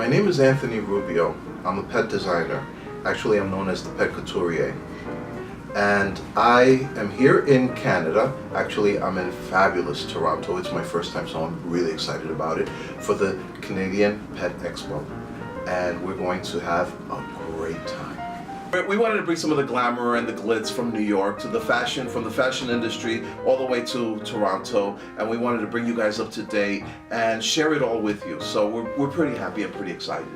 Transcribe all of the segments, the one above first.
My name is Anthony Rubio. I'm a pet designer. Actually, I'm known as the Pet Couturier. And I am here in Canada. Actually, I'm in fabulous Toronto. It's my first time, so I'm really excited about it, for the Canadian Pet Expo. And we're going to have a great time. We wanted to bring some of the glamour and the glitz from New York to the fashion, from the fashion industry all the way to Toronto, and we wanted to bring you guys up to date and share it all with you. So we're pretty happy and pretty excited.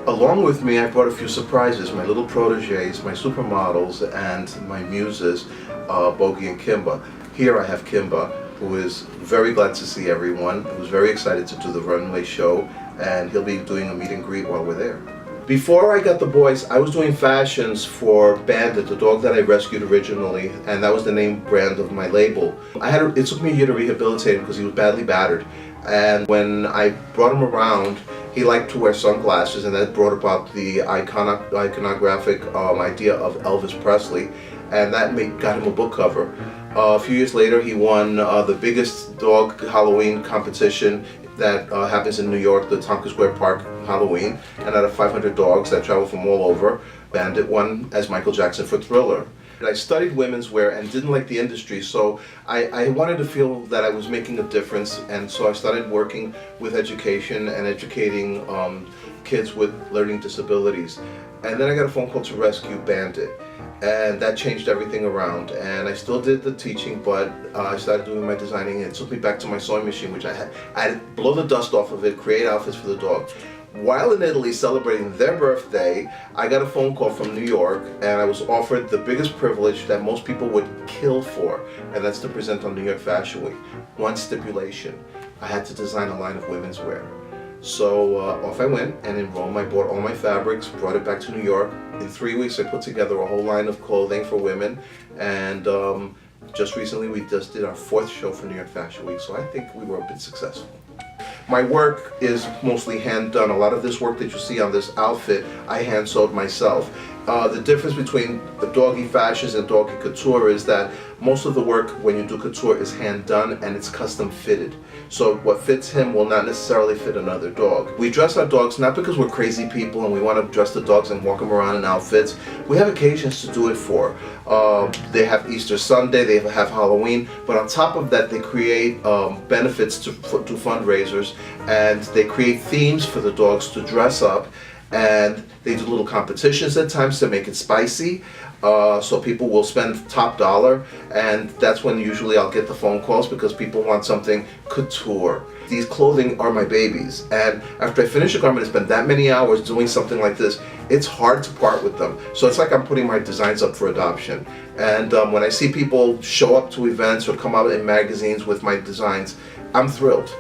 Along with me, I brought a few surprises, my little proteges, my supermodels, and my muses, Bogey and Kimba. Here I have Kimba, who is very glad to see everyone, who's very excited to do the runway show, and he'll be doing a meet and greet while we're there. Before I got the boys, I was doing fashions for Bandit, the dog that I rescued originally, and that was the name brand of my label. It took me a year to rehabilitate him because he was badly battered, and when I brought him around, he liked to wear sunglasses, and that brought about the iconographic idea of Elvis Presley, and that got him a book cover. A few years later, he won the biggest dog Halloween competition that happens in New York, the Tompkins Square Park Halloween, and out of 500 dogs that travel from all over, Bandit won as Michael Jackson for Thriller. I studied women's wear and didn't like the industry, so I wanted to feel that I was making a difference, and so I started working with education and educating kids with learning disabilities. And then I got a phone call to rescue Bandit, and that changed everything around. And I still did the teaching, but I started doing my designing, and it took me back to my sewing machine, which I had to blow the dust off of it, create outfits for the dog. While in Italy celebrating their birthday, I got a phone call from New York, and I was offered the biggest privilege that most people would kill for, and that's to present on New York Fashion Week. One stipulation: I had to design a line of women's wear. So off I went, and in Rome I bought all my fabrics, brought it back to New York. In 3 weeks I put together a whole line of clothing for women, and just recently we just did our 4th show for New York Fashion Week, so I think we were a bit successful. My work is mostly hand done. A lot of this work that you see on this outfit, I hand sewed myself. The difference between the doggy fashions and doggy couture is that most of the work when you do couture is hand done and it's custom fitted. So what fits him will not necessarily fit another dog. We dress our dogs not because we're crazy people and we want to dress the dogs and walk them around in outfits. We have occasions to do it for. They have Easter Sunday, they have Halloween, but on top of that they create benefits to fundraisers, and they create themes for the dogs to dress up. And they do little competitions at times to make it spicy, so people will spend top dollar, and that's when usually I'll get the phone calls because people want something couture. These clothing are my babies, and after I finish a garment and spend that many hours doing something like this, it's hard to part with them. So it's like I'm putting my designs up for adoption. And when I see people show up to events or come out in magazines with my designs, I'm thrilled.